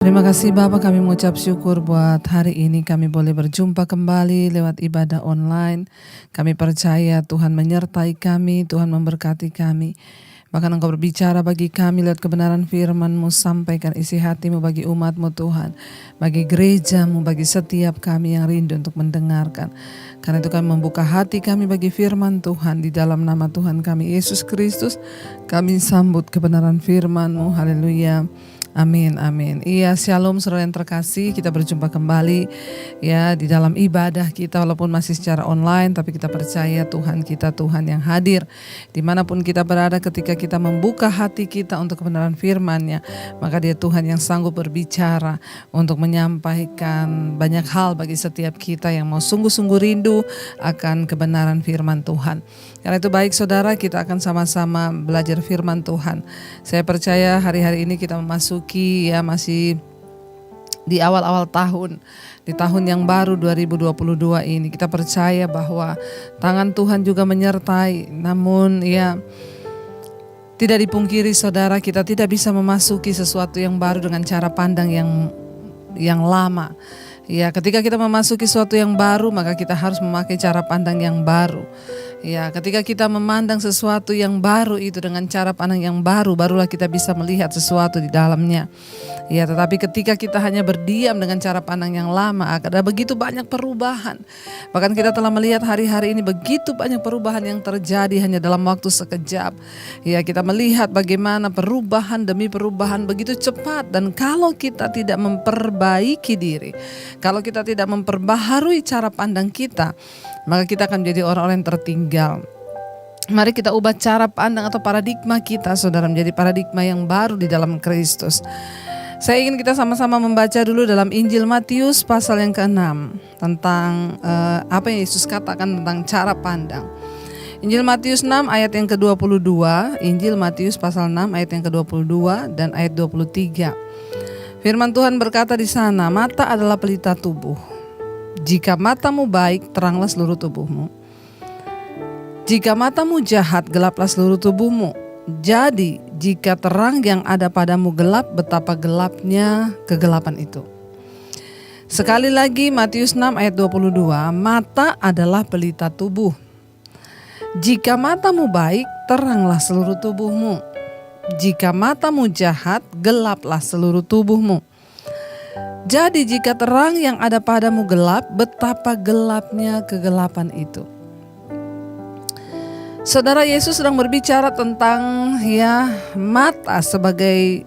Terima kasih Bapak, kami mengucap syukur buat hari ini kami boleh berjumpa kembali lewat ibadah online. Kami percaya Tuhan menyertai kami, Tuhan memberkati kami. Bahkan Engkau berbicara bagi kami lewat kebenaran firman-Mu, sampaikan isi hati-Mu bagi umat-Mu Tuhan. Bagi gereja-Mu, bagi setiap kami yang rindu untuk mendengarkan. Karena itu kami membuka hati kami bagi firman Tuhan. Di dalam nama Tuhan kami Yesus Kristus, kami sambut kebenaran firman-Mu. Haleluya. Amin, amin. Iya, shalom saudara yang terkasih, kita berjumpa kembali ya di dalam ibadah kita walaupun masih secara online, tapi kita percaya Tuhan kita Tuhan yang hadir dimanapun kita berada. Ketika kita membuka hati kita untuk kebenaran firman-Nya, maka Dia Tuhan yang sanggup berbicara untuk menyampaikan banyak hal bagi setiap kita yang mau sungguh-sungguh rindu akan kebenaran firman Tuhan. Karena itu baik saudara, kita akan sama-sama belajar firman Tuhan. Saya percaya hari-hari ini kita memasuki masih di awal-awal tahun, di tahun yang baru 2022 ini. Kita percaya bahwa tangan Tuhan juga menyertai. Namun tidak dipungkiri saudara, kita tidak bisa memasuki sesuatu yang baru dengan cara pandang yang lama. Ya, ketika kita memasuki sesuatu yang baru, maka kita harus memakai cara pandang yang baru. Ya, ketika kita memandang sesuatu yang baru itu dengan cara pandang yang baru, barulah kita bisa melihat sesuatu di dalamnya. Ya, tetapi ketika kita hanya berdiam dengan cara pandang yang lama, ada begitu banyak perubahan. Bahkan kita telah melihat hari-hari ini begitu banyak perubahan yang terjadi hanya dalam waktu sekejap. Ya, kita melihat bagaimana perubahan demi perubahan begitu cepat, dan kalau kita tidak memperbaiki diri, kalau kita tidak memperbaharui cara pandang kita, maka kita akan menjadi orang-orang yang tertinggal. Mari kita ubah cara pandang atau paradigma kita, saudara, menjadi paradigma yang baru di dalam Kristus. Saya ingin kita sama-sama membaca dulu dalam Injil Matius pasal yang ke-6 tentang apa yang Yesus katakan tentang cara pandang. Injil Matius 6 ayat yang ke-22, Injil Matius pasal 6 ayat yang ke-22 dan ayat 23. Firman Tuhan berkata di sana, mata adalah pelita tubuh. Jika matamu baik, teranglah seluruh tubuhmu. Jika matamu jahat, gelaplah seluruh tubuhmu. Jadi, jika terang yang ada padamu gelap, betapa gelapnya kegelapan itu. Sekali lagi Matius 6 ayat 22, mata adalah pelita tubuh. Jika matamu baik, teranglah seluruh tubuhmu. Jika matamu jahat, gelaplah seluruh tubuhmu. Jadi jika terang yang ada padamu gelap, betapa gelapnya kegelapan itu. Saudara, Yesus sedang berbicara tentang mata sebagai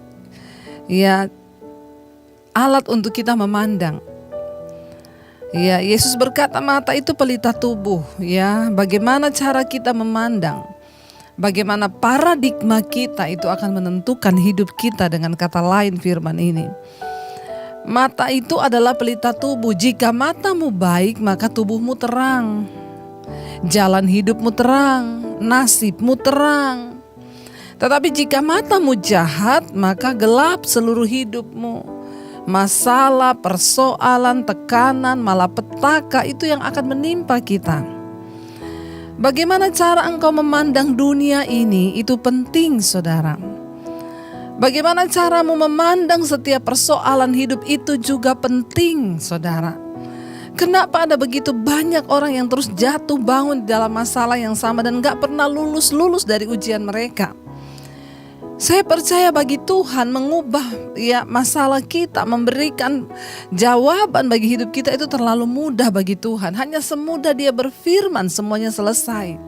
alat untuk kita memandang. Ya, Yesus berkata mata itu pelita tubuh. Ya, bagaimana cara kita memandang? Bagaimana paradigma kita itu akan menentukan hidup kita. Dengan kata lain firman ini, mata itu adalah pelita tubuh. Jika matamu baik, maka tubuhmu terang, jalan hidupmu terang, nasibmu terang. Tetapi jika matamu jahat, maka gelap seluruh hidupmu. Masalah, persoalan, tekanan, malapetaka itu yang akan menimpa kita. Bagaimana cara engkau memandang dunia ini, itu penting saudara. Bagaimana caramu memandang setiap persoalan hidup itu juga penting saudara. Kenapa ada begitu banyak orang yang terus jatuh bangun di dalam masalah yang sama dan gak pernah lulus dari ujian mereka? Saya percaya bagi Tuhan mengubah masalah kita, memberikan jawaban bagi hidup kita itu terlalu mudah bagi Tuhan. Hanya semudah Dia berfirman semuanya selesai.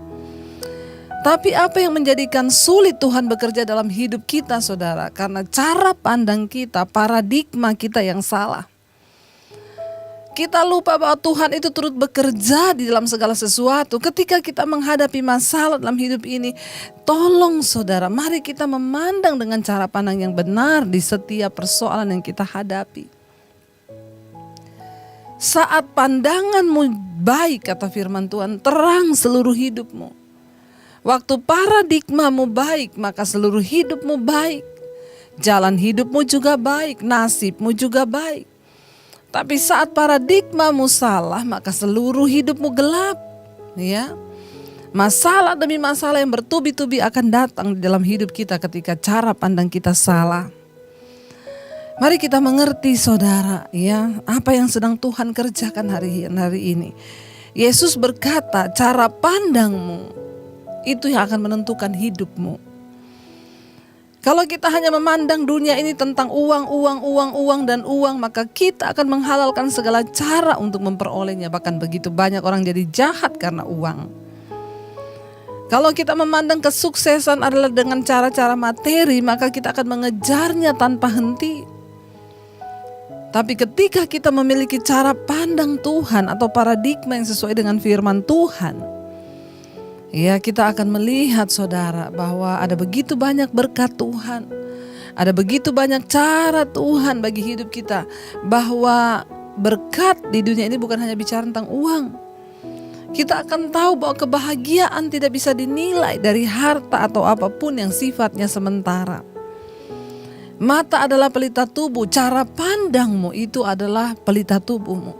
Tapi apa yang menjadikan sulit Tuhan bekerja dalam hidup kita saudara? Karena cara pandang kita, paradigma kita yang salah. Kita lupa bahwa Tuhan itu turut bekerja di dalam segala sesuatu. Ketika kita menghadapi masalah dalam hidup ini, tolong saudara, mari kita memandang dengan cara pandang yang benar di setiap persoalan yang kita hadapi. Saat pandanganmu baik, kata firman Tuhan, terang seluruh hidupmu. Waktu paradigmamu baik, maka seluruh hidupmu baik. Jalan hidupmu juga baik, nasibmu juga baik. Tapi saat paradigmamu salah, maka seluruh hidupmu gelap. Ya, masalah demi masalah yang bertubi-tubi akan datang di dalam hidup kita ketika cara pandang kita salah. Mari kita mengerti saudara, ya, apa yang sedang Tuhan kerjakan hari ini. Yesus berkata, cara pandangmu itu yang akan menentukan hidupmu. Kalau kita hanya memandang dunia ini tentang uang, dan uang, maka kita akan menghalalkan segala cara untuk memperolehnya. Bahkan begitu banyak orang jadi jahat karena uang. Kalau kita memandang kesuksesan adalah dengan cara-cara materi, maka kita akan mengejarnya tanpa henti. Tapi ketika kita memiliki cara pandang Tuhan atau paradigma yang sesuai dengan firman Tuhan, ya, kita akan melihat saudara bahwa ada begitu banyak berkat Tuhan. Ada begitu banyak cara Tuhan bagi hidup kita. Bahwa berkat di dunia ini bukan hanya bicara tentang uang. Kita akan tahu bahwa kebahagiaan tidak bisa dinilai dari harta atau apapun yang sifatnya sementara. Mata adalah pelita tubuh, cara pandangmu itu adalah pelita tubuhmu.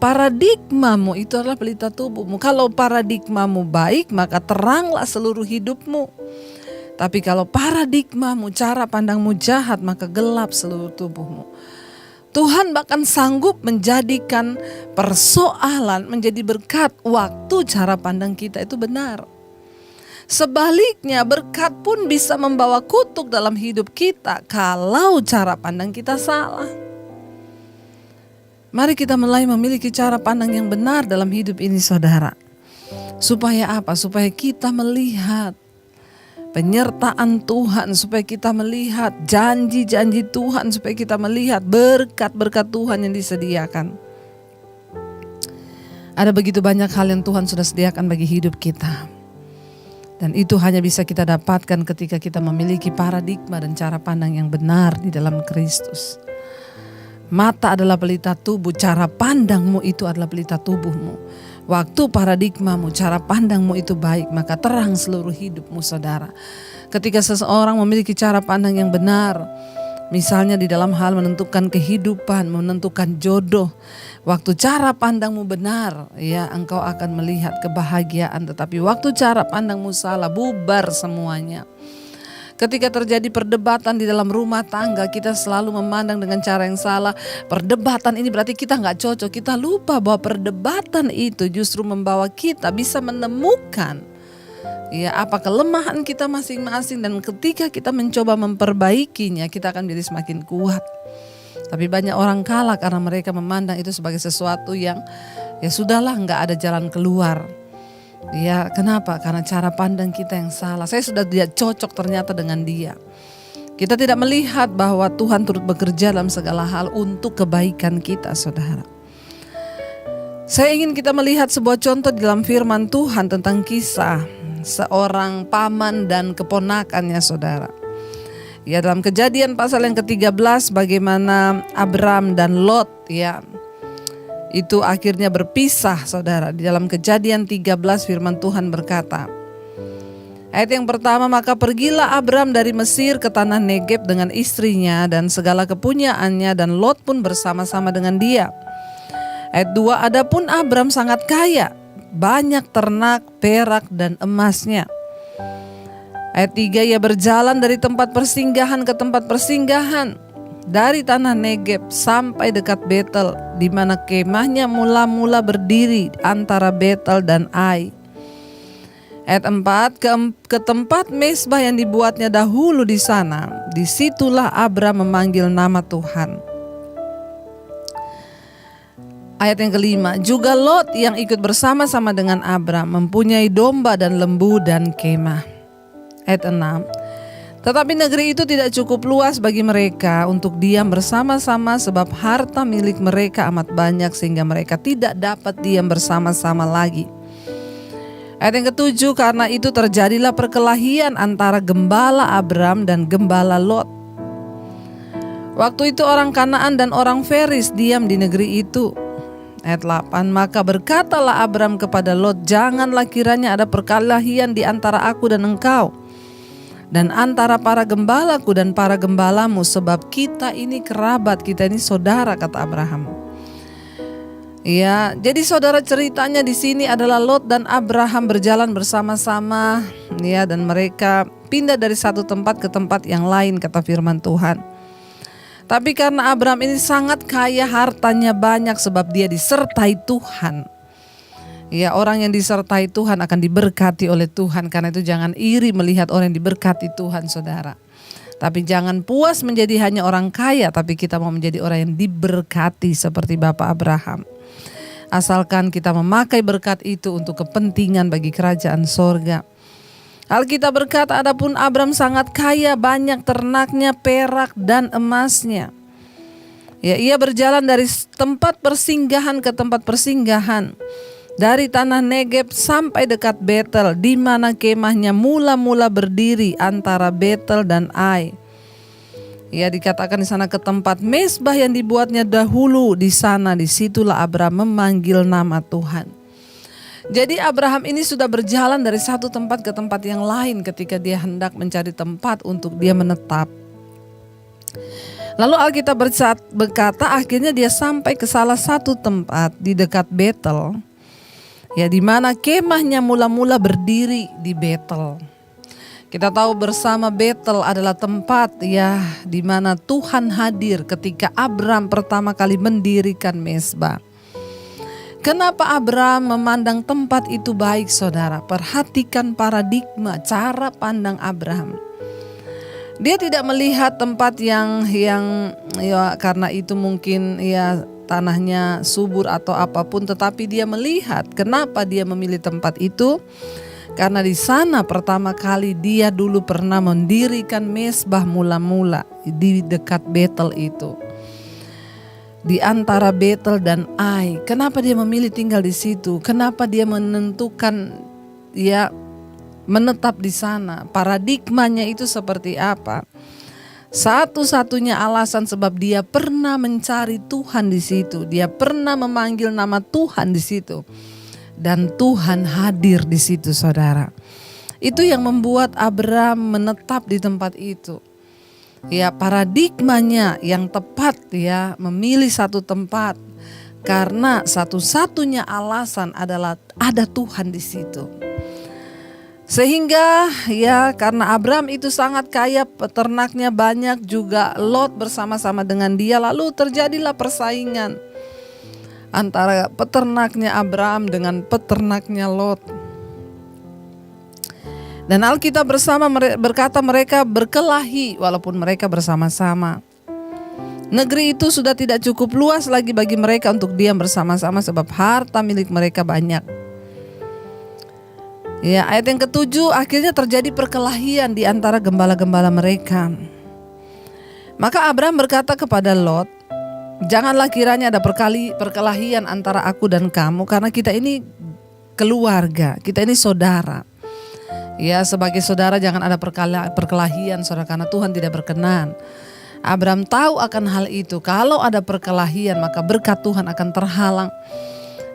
Paradigmamu itu adalah pelita tubuhmu. Kalau paradigmamu baik, maka teranglah seluruh hidupmu. Tapi kalau paradigmamu, cara pandangmu jahat, maka gelap seluruh tubuhmu. Tuhan bahkan sanggup menjadikan persoalan menjadi berkat waktu cara pandang kita itu benar. Sebaliknya berkat pun bisa membawa kutuk dalam hidup kita kalau cara pandang kita salah. Mari kita mulai memiliki cara pandang yang benar dalam hidup ini saudara. Supaya apa? Supaya kita melihat penyertaan Tuhan, supaya kita melihat janji-janji Tuhan, supaya kita melihat berkat-berkat Tuhan yang disediakan. Ada begitu banyak hal yang Tuhan sudah sediakan bagi hidup kita. Dan itu hanya bisa kita dapatkan ketika kita memiliki paradigma dan cara pandang yang benar di dalam Kristus. Mata adalah pelita tubuh, cara pandangmu itu adalah pelita tubuhmu. Waktu paradigmamu, cara pandangmu itu baik, maka terang seluruh hidupmu saudara. Ketika seseorang memiliki cara pandang yang benar, misalnya di dalam hal menentukan kehidupan, menentukan jodoh, waktu cara pandangmu benar, ya, engkau akan melihat kebahagiaan. Tetapi waktu cara pandangmu salah, bubar semuanya. Ketika terjadi perdebatan di dalam rumah tangga, kita selalu memandang dengan cara yang salah. Perdebatan ini berarti kita gak cocok. Kita lupa bahwa perdebatan itu justru membawa kita bisa menemukan, ya, apa kelemahan kita masing-masing. Dan ketika kita mencoba memperbaikinya, kita akan menjadi semakin kuat. Tapi banyak orang kalah karena mereka memandang itu sebagai sesuatu yang ya sudahlah, gak ada jalan keluar. Ya, kenapa? Karena cara pandang kita yang salah. Saya sudah tidak cocok ternyata dengan dia. Kita tidak melihat bahwa Tuhan turut bekerja dalam segala hal untuk kebaikan kita saudara. Saya ingin kita melihat sebuah contoh di dalam firman Tuhan tentang kisah seorang paman dan keponakannya saudara. Ya, dalam Kejadian pasal yang ke-13 bagaimana Abram dan Lot, ya, itu akhirnya berpisah saudara. Di dalam Kejadian 13 firman Tuhan berkata, ayat yang pertama, maka pergilah Abram dari Mesir ke tanah Negeb dengan istrinya dan segala kepunyaannya, dan Lot pun bersama-sama dengan dia. Ayat 2, adapun Abram sangat kaya, banyak ternak, perak dan emasnya. Ayat 3, ia berjalan dari tempat persinggahan ke tempat persinggahan, dari tanah Negeb sampai dekat Betel, di mana kemahnya mula-mula berdiri antara Betel dan Ai. Ayat 4, ke tempat mezbah yang dibuatnya dahulu di sana. Disitulah Abram memanggil nama Tuhan. Ayat yang kelima, juga Lot yang ikut bersama-sama dengan Abram mempunyai domba dan lembu dan kemah. Ayat 6, tetapi negeri itu tidak cukup luas bagi mereka untuk diam bersama-sama, sebab harta milik mereka amat banyak sehingga mereka tidak dapat diam bersama-sama lagi. Ayat yang ketujuh, karena itu terjadilah perkelahian antara gembala Abram dan gembala Lot. Waktu itu orang Kanaan dan orang Feris diam di negeri itu. Ayat 8, maka berkatalah Abram kepada Lot, janganlah kiranya ada perkelahian di antara aku dan engkau, dan antara para gembalaku dan para gembalamu, sebab kita ini kerabat, kita ini saudara, kata Abraham. Ya, jadi saudara, ceritanya di sini adalah Lot dan Abraham berjalan bersama-sama, ya, dan mereka pindah dari satu tempat ke tempat yang lain, kata firman Tuhan. Tapi karena Abraham ini sangat kaya, hartanya banyak sebab dia disertai Tuhan. Ya, orang yang disertai Tuhan akan diberkati oleh Tuhan. Karena itu jangan iri melihat orang yang diberkati Tuhan, saudara. Tapi jangan puas menjadi hanya orang kaya, tapi kita mau menjadi orang yang diberkati seperti Bapak Abraham. Asalkan kita memakai berkat itu untuk kepentingan bagi kerajaan sorga. Alkitab berkata, adapun Abraham sangat kaya, banyak ternaknya, perak dan emasnya. Ya, ia berjalan dari tempat persinggahan ke tempat persinggahan, dari tanah Negeb sampai dekat Betel, di mana kemahnya mula-mula berdiri antara Betel dan Ai. Ya, dikatakan di sana ke tempat mezbah yang dibuatnya dahulu. Di sana, disitulah Abraham memanggil nama Tuhan. Jadi Abraham ini sudah berjalan dari satu tempat ke tempat yang lain ketika dia hendak mencari tempat untuk dia menetap. Lalu Alkitab berkata akhirnya dia sampai ke salah satu tempat di dekat Betel. Ya, di mana kemahnya mula-mula berdiri di Betel. Kita tahu bersama Betel adalah tempat ya di mana Tuhan hadir ketika Abraham pertama kali mendirikan mezbah. Kenapa Abraham memandang tempat itu baik, saudara? Perhatikan paradigma cara pandang Abraham. Dia tidak melihat tempat yang ya karena itu mungkin ya tanahnya subur atau apapun, tetapi dia melihat kenapa dia memilih tempat itu. Karena di sana pertama kali dia dulu pernah mendirikan mezbah mula-mula di dekat Betel itu. Di antara Betel dan Ai. Kenapa dia memilih tinggal di situ? Kenapa dia menentukan ya menetap di sana? Paradigmanya itu seperti apa? Satu-satunya alasan sebab dia pernah mencari Tuhan di situ. Dia pernah memanggil nama Tuhan di situ. Dan Tuhan hadir di situ, saudara. Itu yang membuat Abraham menetap di tempat itu. Ya, paradigmanya yang tepat ya memilih satu tempat. Karena satu-satunya alasan adalah ada Tuhan di situ. Sehingga ya karena Abraham itu sangat kaya, peternaknya banyak, juga Lot bersama-sama dengan dia. Lalu terjadilah persaingan antara peternaknya Abraham dengan peternaknya Lot. Dan Alkitab berkata mereka berkelahi walaupun mereka bersama-sama. Negeri itu sudah tidak cukup luas lagi bagi mereka untuk diam bersama-sama sebab harta milik mereka banyak. Ya, ayat yang ke-7, akhirnya terjadi perkelahian di antara gembala-gembala mereka. Maka Abraham berkata kepada Lot, janganlah kiranya ada perkelahian antara aku dan kamu, karena kita ini keluarga, kita ini saudara. Ya, sebagai saudara jangan ada perkelahian, saudara, karena Tuhan tidak berkenan. Abraham tahu akan hal itu. Kalau ada perkelahian maka berkat Tuhan akan terhalang.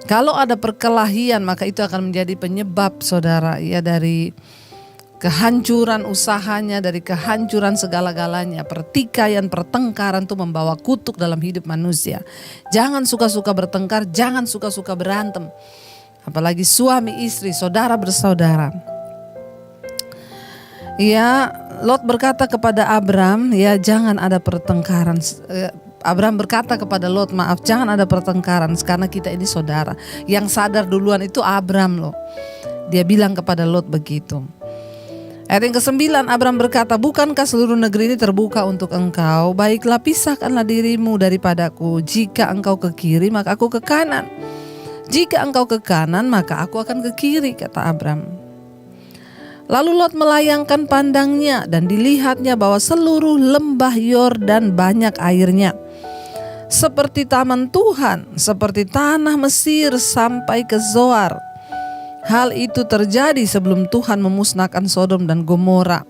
Kalau ada perkelahian maka itu akan menjadi penyebab, saudara, ya dari kehancuran usahanya, dari kehancuran segala-galanya. Pertikaian, pertengkaran itu membawa kutuk dalam hidup manusia. Jangan suka-suka bertengkar, jangan suka-suka berantem. Apalagi suami istri, saudara bersaudara. Ya, Lot berkata kepada Abraham, ya jangan ada pertengkaran. Abraham berkata kepada Lot, maaf, jangan ada pertengkaran karena kita ini saudara. Yang sadar duluan itu Abraham loh. Dia bilang kepada Lot begitu. Ayat yang ke-9, Abraham berkata, bukankah seluruh negeri ini terbuka untuk engkau? Baiklah, pisahkanlah dirimu daripadaku. Jika engkau ke kiri maka aku ke kanan. Jika engkau ke kanan maka aku akan ke kiri, kata Abraham. Lalu Lot melayangkan pandangnya dan dilihatnya bahwa seluruh lembah Yordan banyak airnya. Seperti taman Tuhan, seperti tanah Mesir sampai ke Zoar. Hal itu terjadi sebelum Tuhan memusnahkan Sodom dan Gomora.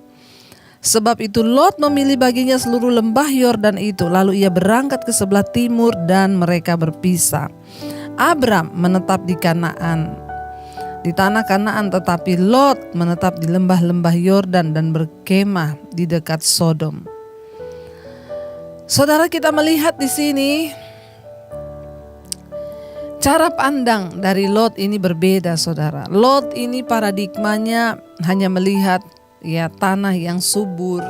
Sebab itu Lot memilih baginya seluruh lembah Yordan itu. Lalu ia berangkat ke sebelah timur dan mereka berpisah. Abram menetap di Kanaan, di tanah Kanaan, tetapi Lot menetap di lembah-lembah Yordan dan berkemah di dekat Sodom. Saudara, kita melihat di sini cara pandang dari Lot ini berbeda, saudara. Lot ini paradigmanya hanya melihat ya tanah yang subur,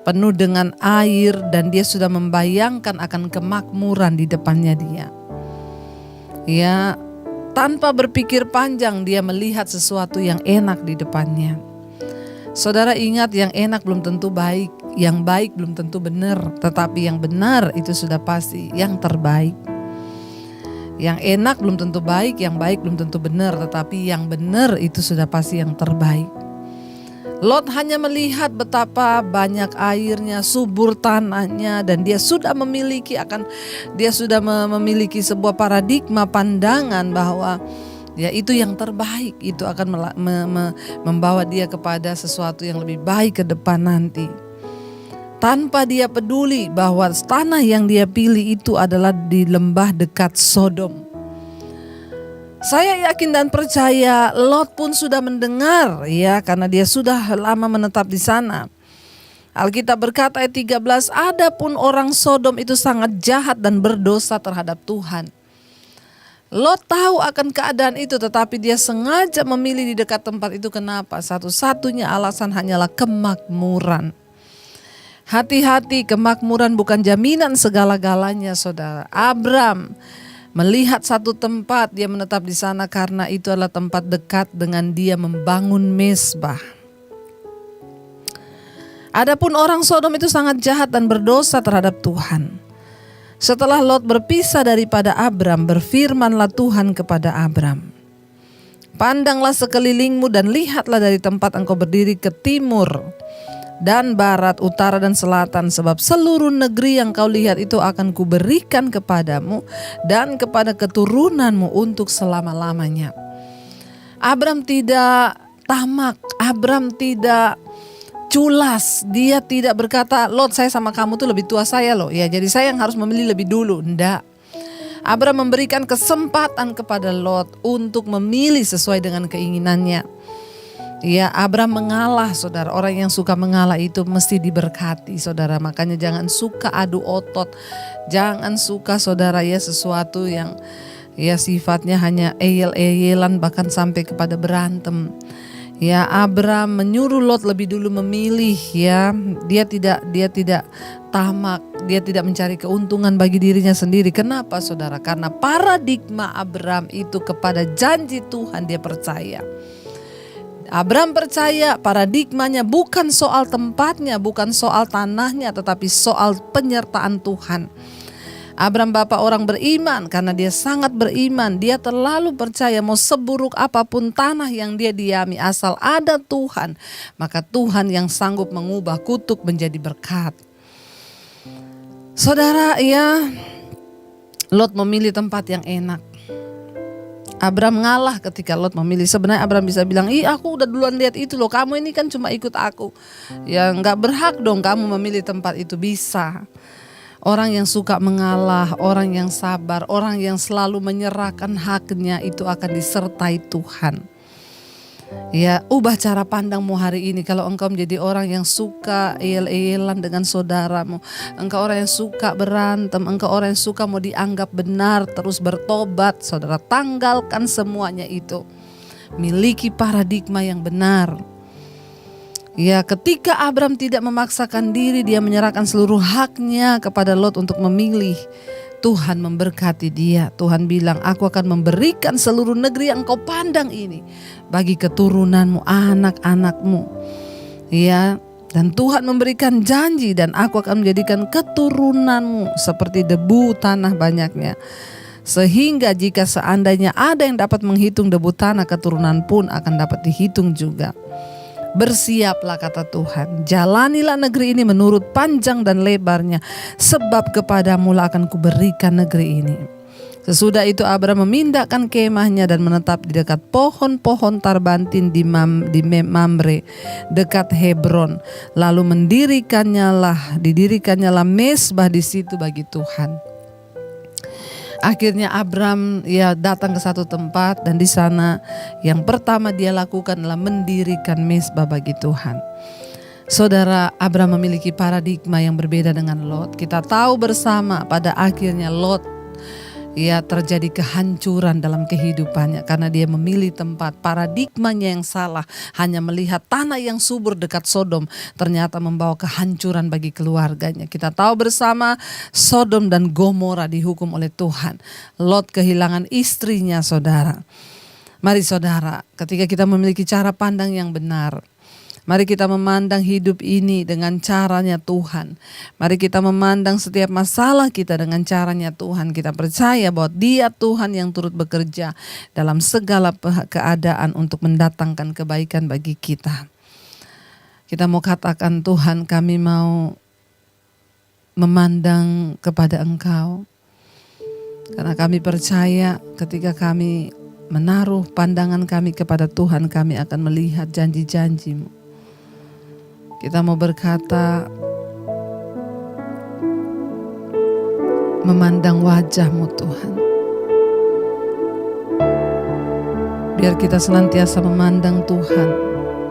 penuh dengan air, dan dia sudah membayangkan akan kemakmuran di depannya dia. Ya, tanpa berpikir panjang dia melihat sesuatu yang enak di depannya. Saudara ingat, yang enak belum tentu baik, yang baik belum tentu benar, tetapi yang benar itu sudah pasti yang terbaik. Yang enak belum tentu baik, yang baik belum tentu benar, tetapi yang benar itu sudah pasti yang terbaik. Lot hanya melihat betapa banyak airnya, subur tanahnya, dan dia sudah memiliki sebuah paradigma pandangan bahwa ya itu yang terbaik, itu akan membawa dia kepada sesuatu yang lebih baik ke depan nanti. Tanpa dia peduli bahwa tanah yang dia pilih itu adalah di lembah dekat Sodom. Saya yakin dan percaya Lot pun sudah mendengar, ya, karena dia sudah lama menetap di sana. Alkitab berkata ayat 13, adapun orang Sodom itu sangat jahat dan berdosa terhadap Tuhan. Lot tahu akan keadaan itu, tetapi dia sengaja memilih di dekat tempat itu. Kenapa? Satu-satunya alasan hanyalah kemakmuran. Hati-hati, kemakmuran bukan jaminan segala-galanya, saudara. Abram melihat satu tempat, dia menetap di sana karena itu adalah tempat dekat dengan dia membangun mezbah. Adapun orang Sodom itu sangat jahat dan berdosa terhadap Tuhan. Setelah Lot berpisah daripada Abram, berfirmanlah Tuhan kepada Abram, pandanglah sekelilingmu dan lihatlah dari tempat engkau berdiri ke timur dan barat, utara dan selatan, sebab seluruh negeri yang kau lihat itu akan kuberikan kepadamu dan kepada keturunanmu untuk selama-lamanya. Abram tidak tamak, Abram tidak culas, dia tidak berkata, Lot, saya sama kamu tuh lebih tua saya loh, ya jadi saya yang harus memilih lebih dulu. Enggak. Abram memberikan kesempatan kepada Lot untuk memilih sesuai dengan keinginannya. Ya, Abram mengalah, saudara. Orang yang suka mengalah itu mesti diberkati, saudara. Makanya jangan suka adu otot, jangan suka, saudara, ya sesuatu yang ya sifatnya hanya eyel-eyelan, bahkan sampai kepada berantem. Ya, Abram menyuruh Lot lebih dulu memilih, ya. Dia tidak tamak, dia tidak mencari keuntungan bagi dirinya sendiri. Kenapa, saudara? Karena paradigma Abram itu kepada janji Tuhan dia percaya. Abram percaya paradigmanya bukan soal tempatnya, bukan soal tanahnya, tetapi soal penyertaan Tuhan. Abram bapak orang beriman, karena dia sangat beriman. Dia terlalu percaya mau seburuk apapun tanah yang dia diami, asal ada Tuhan, maka Tuhan yang sanggup mengubah kutuk menjadi berkat. Saudara, ya, Lot memilih tempat yang enak. Abram ngalah ketika Lot memilih. Sebenarnya Abram bisa bilang, aku udah duluan lihat itu loh, kamu ini kan cuma ikut aku. Ya gak berhak dong kamu memilih tempat itu. Bisa. Orang yang suka mengalah, orang yang sabar, orang yang selalu menyerahkan haknya itu akan disertai Tuhan. Ya, ubah cara pandangmu hari ini. Kalau engkau menjadi orang yang suka eyel-eyelan dengan saudaramu, engkau orang yang suka berantem, engkau orang yang suka mau dianggap benar, terus bertobat, saudara, tanggalkan semuanya itu. Miliki paradigma yang benar. Ya, ketika Abram tidak memaksakan diri, dia menyerahkan seluruh haknya kepada Lot untuk memilih. Tuhan memberkati dia. Tuhan bilang, aku akan memberikan seluruh negeri yang kau pandang ini bagi keturunanmu, anak-anakmu. Ya, dan Tuhan memberikan janji, dan aku akan menjadikan keturunanmu seperti debu tanah banyaknya. Sehingga jika seandainya ada yang dapat menghitung debu tanah, keturunan pun akan dapat dihitung juga. Bersiaplah, kata Tuhan, jalanilah negeri ini menurut panjang dan lebarnya, sebab kepadamu lah akan kuberikan negeri ini. Sesudah itu Abram memindahkan kemahnya dan menetap di dekat pohon-pohon tarbantin di Mamre dekat Hebron. Lalu didirikannya mezbah di situ bagi Tuhan. Akhirnya Abram datang ke satu tempat, dan di sana yang pertama dia lakukan adalah mendirikan mezbah bagi Tuhan. Saudara, Abram memiliki paradigma yang berbeda dengan Lot. Kita tahu bersama pada akhirnya Lot Ya, terjadi kehancuran dalam kehidupannya karena dia memilih tempat. Paradigmanya yang salah, hanya melihat tanah yang subur dekat Sodom, ternyata membawa kehancuran bagi keluarganya. Kita tahu bersama Sodom dan Gomora dihukum oleh Tuhan. Lot kehilangan istrinya, saudara. Mari saudara, ketika kita memiliki cara pandang yang benar, mari kita memandang hidup ini dengan caranya Tuhan. Mari kita memandang setiap masalah kita dengan caranya Tuhan. Kita percaya bahwa Dia Tuhan yang turut bekerja dalam segala keadaan untuk mendatangkan kebaikan bagi kita. Kita mau katakan, Tuhan, kami mau memandang kepada Engkau. Karena kami percaya ketika kami menaruh pandangan kami kepada Tuhan, kami akan melihat janji-janji-Mu. Kita mau berkata, memandang wajah-Mu Tuhan. Biar kita senantiasa memandang Tuhan.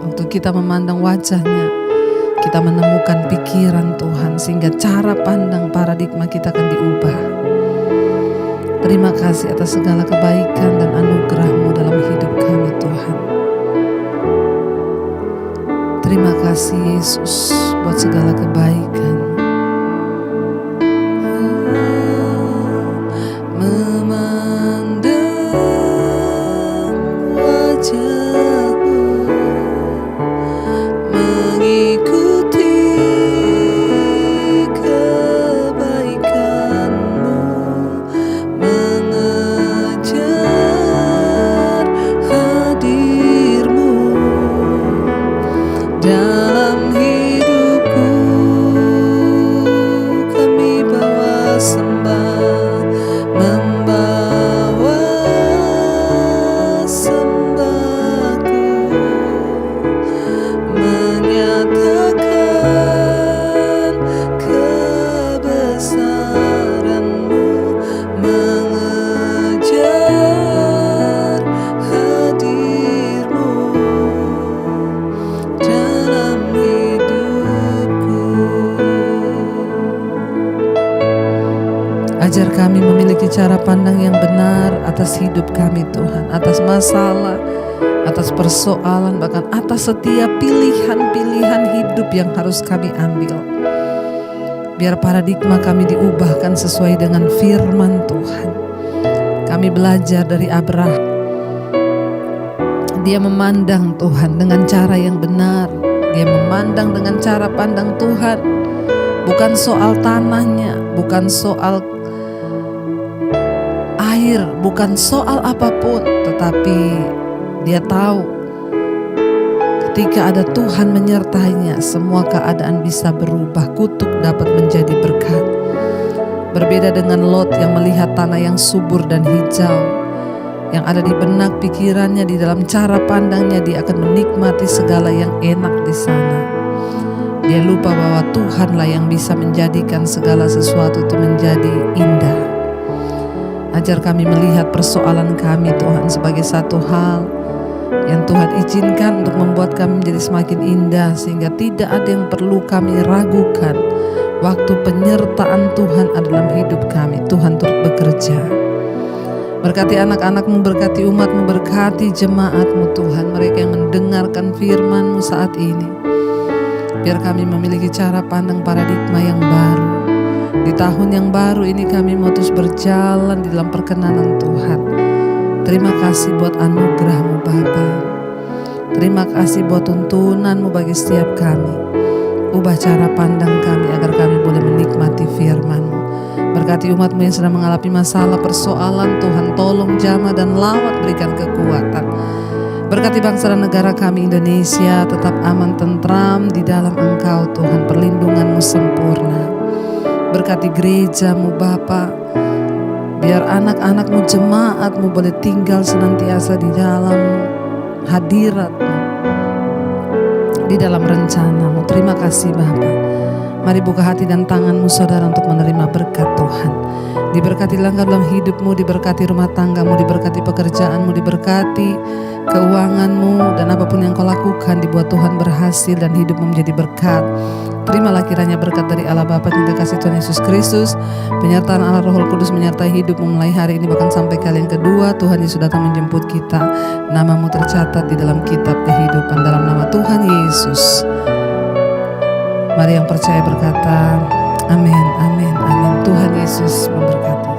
Waktu kita memandang wajah-Nya, kita menemukan pikiran Tuhan, sehingga cara pandang paradigma kita akan diubah. Terima kasih atas segala kebaikan dan anugerah-Mu dalam hidup kami Tuhan. Terima kasih Yesus buat segala kebaikan. Memandang wajah-Mu, mengikuti kebaikan-Mu, mengejar hadir-Mu dalam hidupku. Kami bawa sembah, membawa sembahku, menyatakan kebesaran-Mu, mengejar hadir-Mu dalam hidupku. Ajar kami memiliki cara pandang yang benar atas hidup kami Tuhan, atas masalah, atas persoalan, bahkan atas setiap pilihan-pilihan hidup yang harus kami ambil. Biar paradigma kami diubahkan sesuai dengan firman Tuhan. Kami belajar dari Abraham. Dia memandang Tuhan dengan cara yang benar. Dia memandang dengan cara pandang Tuhan. Bukan soal tanahnya, bukan soal air, bukan soal apapun, tetapi dia tahu ketika ada Tuhan menyertainya, semua keadaan bisa berubah, kutuk dapat menjadi berkat. Berbeda dengan Lot yang melihat tanah yang subur dan hijau, yang ada di benak pikirannya, di dalam cara pandangnya, dia akan menikmati segala yang enak di sana. Dia lupa bahwa Tuhanlah yang bisa menjadikan segala sesuatu itu menjadi indah. Ajar kami melihat persoalan kami Tuhan sebagai satu hal yang Tuhan izinkan untuk membuat kami menjadi semakin indah, sehingga tidak ada yang perlu kami ragukan. Waktu penyertaan Tuhan ada dalam hidup kami, Tuhan turut bekerja. Berkati anak-anak-Mu, berkati umat-Mu, berkati jemaat-Mu Tuhan, mereka yang mendengarkan firman-Mu saat ini. Biar kami memiliki cara pandang paradigma yang baru. Di tahun yang baru ini kami mau terus berjalan di dalam perkenanan Tuhan. Terima kasih buat anugerah-Mu Bapa. Terima kasih buat tuntunan-Mu bagi setiap kami. Ubah cara pandang kami agar kami boleh menikmati firman-Mu. Berkati umat-Mu yang sedang mengalami masalah, persoalan, Tuhan tolong jamah dan lawat, berikan kekuatan. Berkati bangsa dan negara kami Indonesia tetap aman tentram di dalam Engkau Tuhan, perlindungan-Mu sempurna. Berkati gereja-Mu Bapa, biar anak-anak-Mu, jemaat-Mu boleh tinggal senantiasa di dalam hadirat-Mu, di dalam rencana-Mu. Terima kasih Bapa. Mari buka hati dan tangan-Mu saudara untuk menerima berkat Tuhan. Di Diberkati langkah dalam hidupmu, diberkati rumah tanggamu, diberkati pekerjaanmu, diberkati keuanganmu, dan apapun yang kau lakukan dibuat Tuhan berhasil dan hidupmu menjadi berkat. Terimalah kiranya berkat dari Allah Bapa, cinta kasih Tuhan Yesus Kristus, penyertaan Allah Roh Kudus menyertai hidupmu mulai hari ini bahkan sampai kali yang kedua Tuhan Yesus datang menjemput kita. Namamu tercatat di dalam kitab kehidupan dalam nama Tuhan Yesus. Mari yang percaya berkata, amin, amin, amin. Tuhan Yesus memberkati.